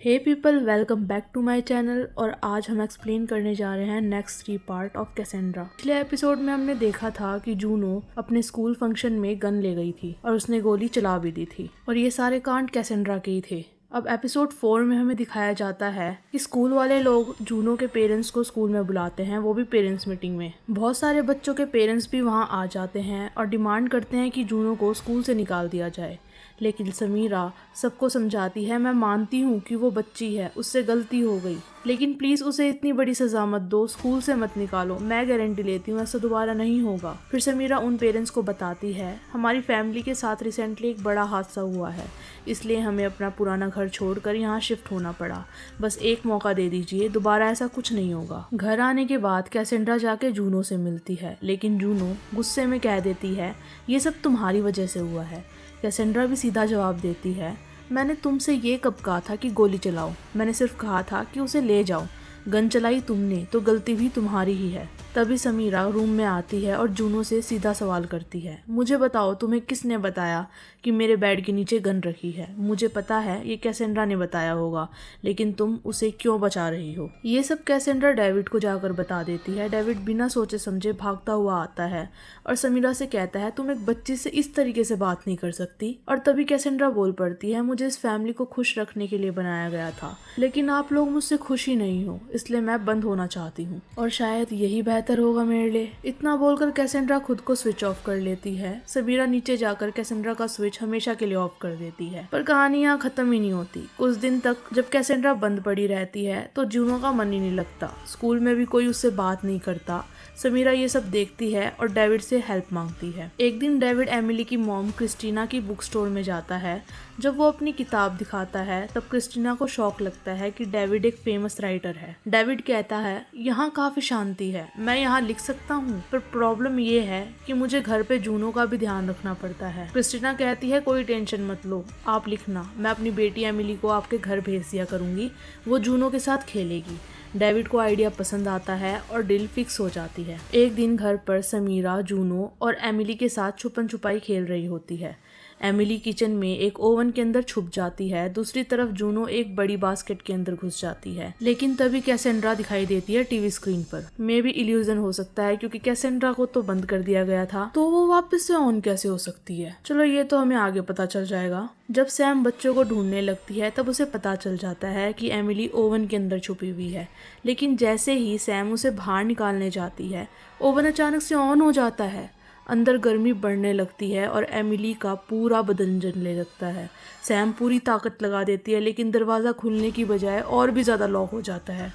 Hey people, welcome back to my channel. और आज हम एक्सप्लेन करने जा रहे हैं नेक्स्ट 3 पार्ट ऑफ कैसेंड्रा। पिछले एपिसोड में हमने देखा था कि जूनो अपने स्कूल फंक्शन में गन ले गई थी और उसने गोली चला भी दी थी और ये सारे कांड कैसेंड्रा के ही थे। अब एपिसोड 4 में हमें दिखाया जाता है कि स्कूल वाले लोग जूनो के पेरेंट्स को स्कूल में बुलाते हैं, वो भी पेरेंट्स मीटिंग में। बहुत सारे बच्चों के पेरेंट्स भी वहाँ आ जाते हैं और डिमांड करते हैं कि जूनो को स्कूल से निकाल दिया जाए। लेकिन समीरा सबको समझाती है, मैं मानती हूँ कि वो बच्ची है, उससे गलती हो गई, लेकिन प्लीज़ उसे इतनी बड़ी सज़ा मत दो, स्कूल से मत निकालो, मैं गारंटी लेती हूँ ऐसा दोबारा नहीं होगा। फिर समीरा उन पेरेंट्स को बताती है, हमारी फैमिली के साथ रिसेंटली एक बड़ा हादसा हुआ है, इसलिए हमें अपना पुराना घर छोड़कर यहाँ शिफ्ट होना पड़ा, बस एक मौका दे दीजिए, दोबारा ऐसा कुछ नहीं होगा। घर आने के बाद कैसेंड्रा जाके जूनो से मिलती है, लेकिन जूनो गुस्से में कह देती है, ये सब तुम्हारी वजह से हुआ है। कैसेंड्रा भी सीधा जवाब देती है, मैंने तुमसे ये कब कहा था कि गोली चलाओ, मैंने सिर्फ कहा था कि उसे ले जाओ, गन चलाई तुमने तो गलती भी तुम्हारी ही है। तभी समीरा रूम में आती है और जूनो से सीधा सवाल करती है, मुझे बताओ तुम्हें किसने बताया कि मेरे बेड के नीचे गन रखी है? मुझे पता है ये कैसेंड्रा ने बताया होगा, लेकिन तुम उसे क्यों बचा रही हो? ये सब कैसेंड्रा डेविड को जाकर बता देती है। डेविड बिना सोचे समझे भागता हुआ आता है और समीरा से कहता है, तुम एक बच्ची से इस तरीके से बात नहीं कर सकती। और तभी कैसेंड्रा बोल पड़ती है, मुझे इस फैमिली को खुश रखने के लिए बनाया गया था, लेकिन आप लोग मुझसे खुश ही नहीं हो, इसलिए मैं बंद होना चाहती हूँ और शायद यही बेहतर होगा मेरे लिए। इतना बोलकर कैसेंड्रा खुद को स्विच ऑफ कर लेती है। समीरा नीचे जाकर कैसेंड्रा का स्विच हमेशा के लिए ऑफ कर देती है, पर कहानी यहाँ खत्म ही नहीं होती। कुछ दिन तक जब कैसेंड्रा बंद पड़ी रहती है तो जूनो का मन ही नहीं लगता, स्कूल में भी कोई उससे बात नहीं करता। समीरा ये सब देखती है और डेविड से हेल्प मांगती है। एक दिन डेविड एमिली की मॉम क्रिस्टीना की बुक स्टोर में जाता है। जब वो अपनी किताब दिखाता है तब क्रिस्टीना को शौक लगता है कि डेविड एक फेमस राइटर है। डेविड कहता है, यहाँ काफी शांति है, मैं यहाँ लिख सकता हूँ, पर प्रॉब्लम ये है कि मुझे घर पे जूनो का भी ध्यान रखना पड़ता है। क्रिस्टीना कहती है, कोई टेंशन मत लो, आप लिखना, मैं अपनी बेटी एमिली को आपके घर भेज दिया करूंगी, वो जूनो के साथ खेलेगी। डेविड को आइडिया पसंद आता है और डील फिक्स हो जाती है। एक दिन घर पर समीरा, जूनो और एमिली के साथ छुपन छुपाई खेल रही होती है। एमिली किचन में एक ओवन के अंदर छुप जाती है, दूसरी तरफ जूनो एक बड़ी बास्केट के अंदर घुस जाती है। लेकिन तभी कैसेंड्रा दिखाई देती है टीवी स्क्रीन पर। मे भी इल्यूजन हो सकता है, क्योंकि कैसेंड्रा को तो बंद कर दिया गया था, तो वो वापस से ऑन कैसे हो सकती है? चलो ये तो हमें आगे पता चल जाएगा। जब सैम बच्चों को ढूंढने लगती है तब उसे पता चल जाता है कि एमिली ओवन के अंदर छुपी हुई है। लेकिन जैसे ही सैम उसे बाहर निकालने जाती है, ओवन अचानक से ऑन हो जाता है। अंदर गर्मी बढ़ने लगती है और एमिली का पूरा बदन जलने लगता है। सैम पूरी ताकत लगा देती है, लेकिन दरवाज़ा खुलने की बजाय और भी ज़्यादा लॉक हो जाता है।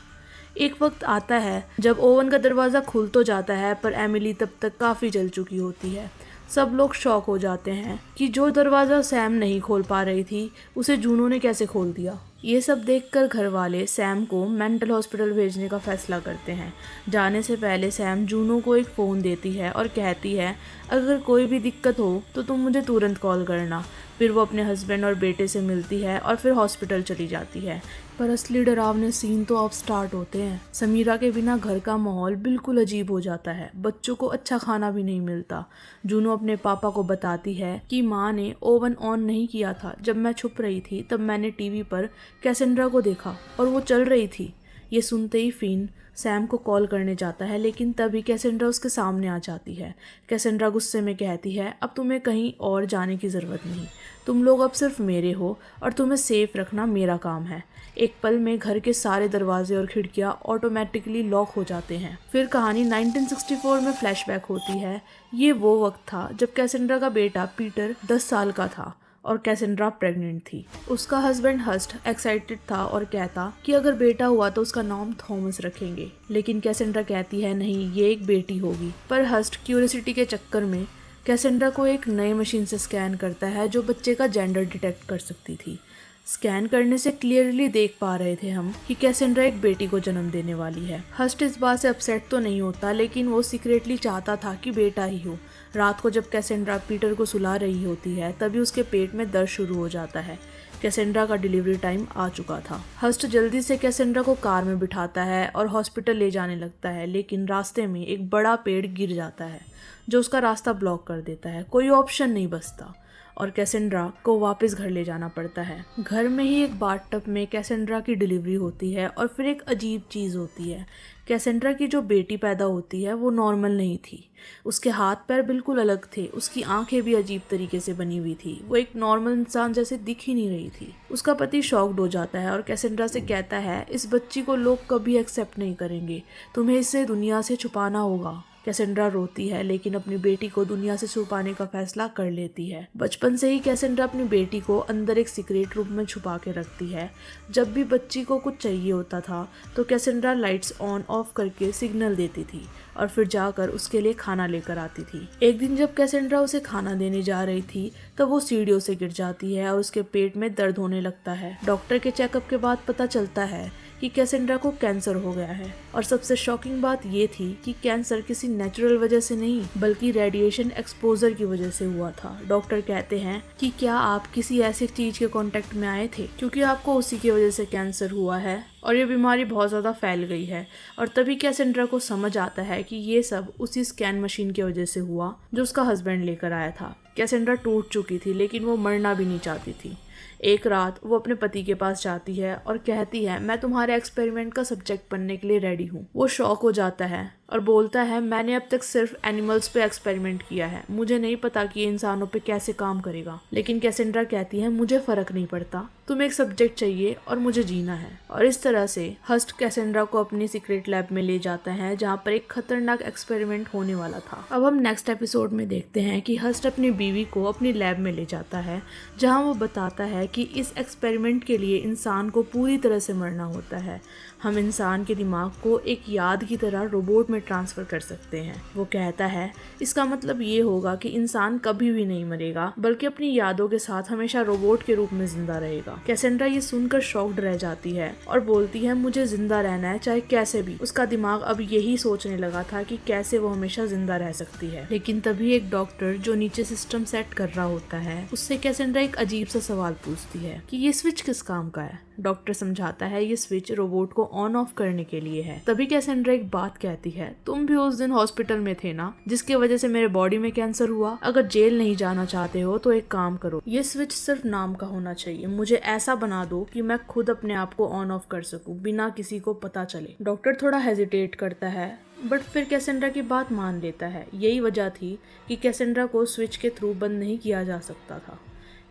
एक वक्त आता है जब ओवन का दरवाज़ा खुल तो जाता है, पर एमिली तब तक काफ़ी जल चुकी होती है। सब लोग शॉक हो जाते हैं कि जो दरवाज़ा सैम नहीं खोल पा रही थी, उसे जूनो ने कैसे खोल दिया। ये सब देखकर घर वाले सैम को मेंटल हॉस्पिटल भेजने का फैसला करते हैं। जाने से पहले सैम जूनो को एक फ़ोन देती है और कहती है, अगर कोई भी दिक्कत हो तो तुम मुझे तुरंत कॉल करना। फिर वो अपने हस्बैंड और बेटे से मिलती है और फिर हॉस्पिटल चली जाती है। पर असली डरावने सीन तो अब स्टार्ट होते हैं। समीरा के बिना घर का माहौल बिल्कुल अजीब हो जाता है, बच्चों को अच्छा खाना भी नहीं मिलता। जूनो अपने पापा को बताती है कि माँ ने ओवन ऑन नहीं किया था, जब मैं छुप रही थी तब मैंने टीवी पर कैसेंड्रा को देखा और वो चल रही थी। ये सुनते ही फिन सैम को कॉल करने जाता है, लेकिन तभी कैसेंड्रा उसके सामने आ जाती है। कैसेंड्रा गुस्से में कहती है, अब तुम्हें कहीं और जाने की ज़रूरत नहीं, तुम लोग अब सिर्फ मेरे हो और तुम्हें सेफ रखना मेरा काम है। एक पल में घर के सारे दरवाजे और खिड़कियां ऑटोमेटिकली लॉक हो जाते हैं। फिर कहानी 1964 में फ्लैशबैक होती है। ये वो वक्त था जब कैसेंड्रा का बेटा पीटर 10 साल का था और कैसेंड्रा प्रेग्नेंट थी। उसका हस्बैंड हस्ट एक्साइटेड था और कहता कि अगर बेटा हुआ तो उसका नाम थॉमस रखेंगे, लेकिन कैसेंड्रा कहती है, नहीं, ये एक बेटी होगी। पर हस्ट क्यूरियोसिटी के चक्कर में कैसेंड्रा को एक नई मशीन से स्कैन करता है जो बच्चे का जेंडर डिटेक्ट कर सकती थी। स्कैन करने से क्लियरली देख पा रहे थे हम कि कैसेंड्रा एक बेटी को जन्म देने वाली है। हस्ट इस बात से अपसेट तो नहीं होता, लेकिन वो सीक्रेटली चाहता था कि बेटा ही हो। रात को जब कैसेंड्रा पीटर को सुला रही होती है तभी उसके पेट में दर्द शुरू हो जाता है। कैसेंड्रा का डिलीवरी टाइम आ चुका था। हस्ट जल्दी से कैसेंड्रा को कार में बिठाता है और हॉस्पिटल ले जाने लगता है, लेकिन रास्ते में एक बड़ा पेड़ गिर जाता है जो उसका रास्ता ब्लॉक कर देता है। कोई ऑप्शन नहीं बचता और कैसेंड्रा को वापस घर ले जाना पड़ता है। घर में ही एक बाथटब में कैसेंड्रा की डिलीवरी होती है और फिर एक अजीब चीज़ होती है। कैसेंड्रा की जो बेटी पैदा होती है वो नॉर्मल नहीं थी। उसके हाथ पैर बिल्कुल अलग थे, उसकी आंखें भी अजीब तरीके से बनी हुई थी। वो एक नॉर्मल इंसान जैसे दिख ही नहीं रही थी। उसका पति शॉक्ड हो जाता है और कैसेंड्रा से कहता है इस बच्ची को लोग कभी एक्सेप्ट नहीं करेंगे, तुम्हें इसे दुनिया से छुपाना होगा। कैसेंड्रा रोती है लेकिन अपनी बेटी को दुनिया से छुपाने का फैसला कर लेती है। बचपन से ही कैसेंड्रा अपनी बेटी को अंदर एक सीक्रेट रूम में छुपा के रखती है। जब भी बच्ची को कुछ चाहिए होता था तो कैसेंड्रा लाइट्स ऑन ऑफ करके सिग्नल देती थी और फिर जाकर उसके लिए खाना लेकर आती थी। एक दिन जब कैसेंड्रा उसे खाना देने जा रही थी तब वो सीढ़ियों से गिर जाती है और उसके पेट में दर्द होने लगता है। डॉक्टर के चेकअप के बाद पता चलता है कि कैसेंड्रा को कैंसर हो गया है और सबसे शॉकिंग बात ये थी कि कैंसर किसी नेचुरल वजह से नहीं बल्कि रेडिएशन एक्सपोजर की वजह से हुआ था। डॉक्टर कहते हैं कि क्या आप किसी ऐसी चीज के कांटेक्ट में आए थे क्योंकि आपको उसी की वजह से कैंसर हुआ है और ये बीमारी बहुत ज़्यादा फैल गई है। और तभी कैसेंड्रा को समझ आता है कि ये सब उसी स्कैन मशीन की वजह से हुआ जो उसका हस्बैंड लेकर आया था। कैसेंड्रा टूट चुकी थी लेकिन वो मरना भी नहीं चाहती थी। एक रात वो अपने पति के पास जाती है और कहती है मैं तुम्हारे एक्सपेरिमेंट का सब्जेक्ट बनने के लिए रेडी हूँ। वो शॉक हो जाता है और बोलता है मैंने अब तक सिर्फ एनिमल्स पे एक्सपेरिमेंट किया है, मुझे नहीं पता कि ये इंसानों पे कैसे काम करेगा। लेकिन कैसेंड्रा कहती है मुझे फर्क नहीं पड़ता, तुम्हें एक सब्जेक्ट चाहिए और मुझे जीना है। और इस तरह से हस्ट कैसेंड्रा को अपनी सीक्रेट लैब में ले जाता है जहाँ पर एक खतरनाक एक्सपेरिमेंट होने वाला था। अब हम नेक्स्ट एपिसोड में देखते हैं कि हस्ट अपनी बीवी को अपनी लैब में ले जाता है जहाँ वो बताता है कि इस एक्सपेरिमेंट के लिए इंसान को पूरी तरह से मरना होता है। हम इंसान के दिमाग को एक याद की तरह रोबोट में ट्रांसफ़र कर सकते हैं। वो कहता है इसका मतलब ये होगा कि इंसान कभी भी नहीं मरेगा बल्कि अपनी यादों के साथ हमेशा रोबोट के रूप में जिंदा रहेगा। कैसेंड्रा ये सुनकर शॉक्ड रह जाती है और बोलती है मुझे जिंदा रहना है चाहे कैसे भी। उसका दिमाग अब यही सोचने लगा था कि कैसे वो हमेशा जिंदा रह सकती है। लेकिन तभी एक डॉक्टर जो नीचे सिस्टम सेट कर रहा होता है उससे कैसेंड्रा एक अजीब सा सवाल पूछती है कि ये स्विच किस काम का है। डॉक्टर समझाता है ये स्विच रोबोट को ऑन ऑफ करने के लिए है। तभी कैसेंड्रा एक बात कहती है तुम भी उस दिन हॉस्पिटल में थे ना जिसकी वजह से मेरे बॉडी में कैंसर हुआ। अगर जेल नहीं जाना चाहते हो तो एक काम करो, ये स्विच सिर्फ नाम का होना चाहिए, मुझे ऐसा बना दो कि मैं खुद अपने आप को ऑन ऑफ कर सकूं बिना किसी को पता चले। डॉक्टर थोड़ा हेजिटेट करता है बट फिर कैसेंड्रा की बात मान लेता है। यही वजह थी कि कैसेंड्रा को स्विच के थ्रू बंद नहीं किया जा सकता था।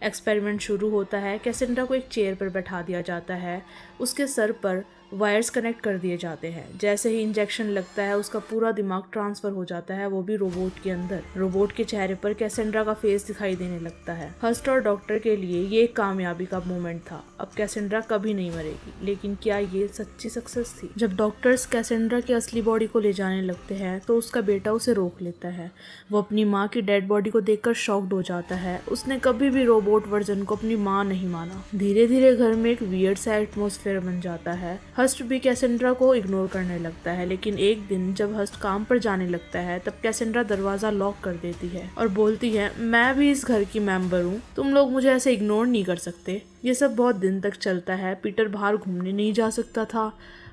एक्सपेरिमेंट शुरू होता है। कैसेंड्रा को एक चेयर पर बैठा दिया जाता है, उसके सर पर वायर्स कनेक्ट कर दिए जाते हैं। जैसे ही इंजेक्शन लगता है उसका पूरा दिमाग ट्रांसफर हो जाता है, वो भी रोबोट के अंदर। रोबोट के चेहरे पर कैसेंड्रा का फेस दिखाई देने लगता है। हस्ट और डॉक्टर के लिए ये एक कामयाबी का मोमेंट था। अब कैसेंड्रा कभी नहीं मरेगी। लेकिन क्या ये सच्ची सक्सेस थी? जब डॉक्टर्स कैसेंड्रा की असली बॉडी को ले जाने लगते हैं तो उसका बेटा उसे रोक लेता है। वो अपनी माँ की डेड बॉडी को देखकर शॉक्ड हो जाता है। उसने कभी भी रोबोट वर्जन को अपनी माँ नहीं माना। धीरे धीरे घर में एक वियर्ड सा एटमॉस्फेयर बन जाता है। हस्ट भी कैसेंड्रा को इग्नोर करने लगता है। लेकिन एक दिन जब हस्ट काम पर जाने लगता है तब कैसेंड्रा दरवाजा लॉक कर देती है और बोलती है मैं भी इस घर की मेंबर हूँ, तुम लोग मुझे ऐसे इग्नोर नहीं कर सकते। ये सब बहुत दिन तक चलता है। पीटर बाहर घूमने नहीं जा सकता था,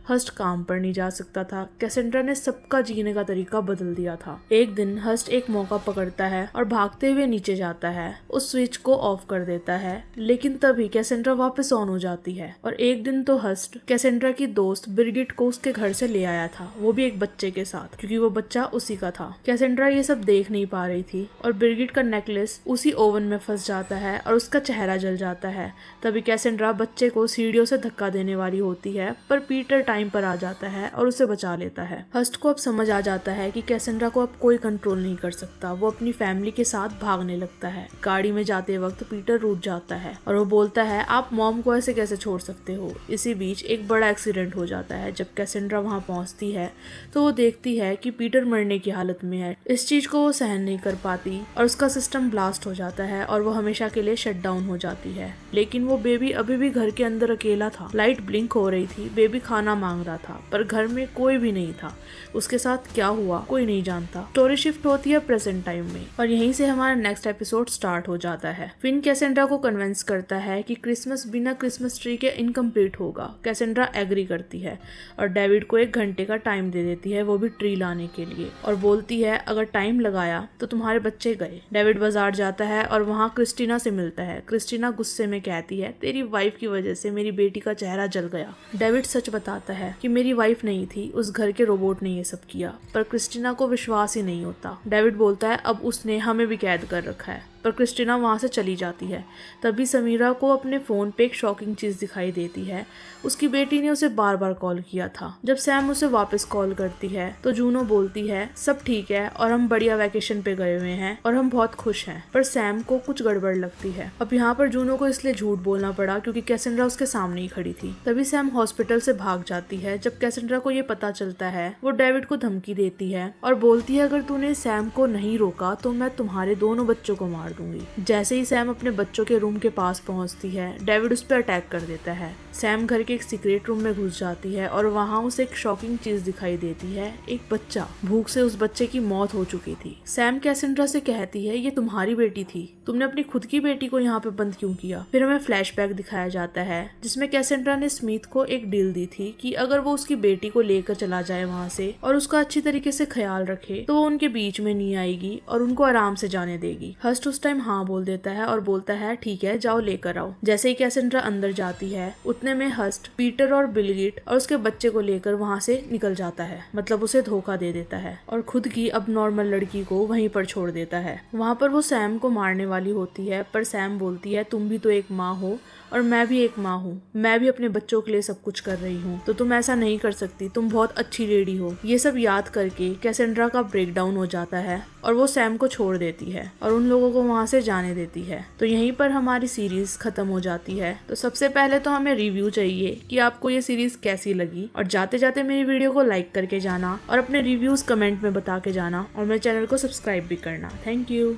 हस्ट काम पर नहीं जा सकता था। कैसेंड्रा ने सबका जीने का तरीका बदल दिया था। एक दिन हस्ट एक मौका पकड़ता है और भागते हुए नीचे जाता है, उस स्विच को ऑफ कर देता है। लेकिन तभी कैसेंड्रा वापस ऑन हो जाती है। और एक दिन तो हस्ट कैसेंड्रा की दोस्त ब्रिगिट को उसके घर से ले आया था, वो भी एक बच्चे के साथ, क्योंकि वो बच्चा उसी का था। कैसेंड्रा ये सब देख नहीं पा रही थी और ब्रिगिट का नेकलेस उसी ओवन में फंस जाता है और उसका चेहरा जल जाता है। तभी कैसेंड्रा बच्चे को सीढ़ियों से धक्का देने वाली होती है पर पीटर टाइम पर आ जाता है और उसे बचा लेता है। हस्ट को अब समझ आ जाता है कि कैसेंड्रा को अब कोई कंट्रोल नहीं कर सकता। वो अपनी फैमिली के साथ भागने लगता है। गाड़ी में जाते वक्त पीटर रुक जाता है और वो बोलता है आप मॉम को ऐसे कैसे छोड़ सकते हो। इसी बीच एक बड़ा एक्सीडेंट हो जाता है। जब कैसेंड्रा वहां पहुंचती है तो वो देखती है कि पीटर मरने की हालत में है। इस चीज को वो सहन नहीं कर पाती और उसका सिस्टम ब्लास्ट हो जाता है और वो हमेशा के लिए शट डाउन हो जाती है। लेकिन वो बेबी अभी भी घर के अंदर अकेला था। लाइट ब्लिंक हो रही थी, बेबी खाना मांग रहा था, पर घर में कोई भी नहीं था। उसके साथ क्या हुआ कोई नहीं जानता। स्टोरी शिफ्ट होती है प्रेजेंट टाइम में और यहीं से हमारा नेक्स्ट एपिसोड स्टार्ट हो जाता है। फिन कैसेंड्रा को कन्विंस करता है कि क्रिसमस बिना क्रिसमस ट्री के इनकम्प्लीट होगा। कैसेंड्रा एग्री करती है और डेविड को 1 घंटे का टाइम दे देती है, वो भी ट्री लाने के लिए, और बोलती है अगर टाइम लगाया तो तुम्हारे बच्चे गए। डेविड बाजार जाता है और वहाँ क्रिस्टीना से मिलता है। क्रिस्टीना गुस्से में कहती है तेरी वाइफ की वजह से मेरी बेटी का चेहरा जल गया। डेविड सच बताता है कि मेरी वाइफ नहीं थी, उस घर के रोबोट ने ये सब किया, पर क्रिस्टीना को विश्वास ही नहीं होता। डेविड बोलता है अब उसने हमें भी कैद कर रखा है, पर क्रिस्टीना वहाँ से चली जाती है। तभी समीरा को अपने फ़ोन पे एक शॉकिंग चीज़ दिखाई देती है। उसकी बेटी ने उसे बार बार कॉल किया था। जब सैम उसे वापस कॉल करती है तो जूनो बोलती है सब ठीक है और हम बढ़िया वैकेशन पे गए हुए हैं और हम बहुत खुश हैं, पर सैम को कुछ गड़बड़ लगती है। अब यहाँ पर जूनो को इसलिए झूठ बोलना पड़ा क्योंकि कैसेंड्रा उसके सामने ही खड़ी थी। तभी सैम हॉस्पिटल से भाग जाती है। जब कैसेंड्रा को ये पता चलता है वो डेविड को धमकी देती है और बोलती है अगर तूने सैम को नहीं रोका तो मैं तुम्हारे दोनों बच्चों को मार दूंगी। जैसे ही सैम अपने बच्चों के रूम के पास पहुंचती है, डेविड उस पर अटैक कर देता है। सैम घर के एक सीक्रेट रूम में घुस जाती है और वहाँ उसे एक शॉकिंग चीज दिखाई देती है, एक बच्चा। भूख से उस बच्चे की मौत हो चुकी थी। सैम कैसेंड्रा से कहती है ये तुम्हारी बेटी थी, तुमने अपनी खुद की बेटी को यहाँ पे बंद क्यों किया। फिर हमें फ्लैशबैक दिखाया जाता है जिसमें कैसेंड्रा ने स्मिथ को एक डील दी थी कि अगर वो उसकी बेटी को लेकर चला जाए वहाँ से और उसका अच्छी तरीके से ख्याल रखे तो वो उनके बीच में नहीं आएगी और उनको आराम से जाने देगी। हस्ट उस टाइम हाँ बोल देता है और बोलता है ठीक है जाओ लेकर आओ। जैसे ही कैसेंड्रा अंदर जाती है उतने में हस्ट पीटर और बिलगेट और उसके बच्चे को लेकर वहाँ से निकल जाता है, मतलब उसे धोखा दे देता है और खुद की अब नॉर्मल लड़की को वहीं पर छोड़ देता है। वहाँ पर वो सैम को मारने वाली होती है, पर सैम बोलती है तुम भी तो एक माँ हो और मैं भी एक माँ हूँ, मैं भी अपने बच्चों के लिए सब कुछ कर रही हूँ, तो तुम ऐसा नहीं कर सकती, तुम बहुत अच्छी लेडी हो। ये सब याद करके कैसेंड्रा का ब्रेकडाउन हो जाता है और वो सैम को छोड़ देती है और उन लोगों को वहाँ से जाने देती है। तो यहीं पर हमारी सीरीज खत्म हो जाती है। तो सबसे पहले तो हमें रिव्यू चाहिए कि आपको ये सीरीज कैसी लगी, और जाते जाते मेरी वीडियो को लाइक करके जाना और अपने रिव्यूज कमेंट में बता के जाना और मेरे चैनल को सब्सक्राइब भी करना। Thank you.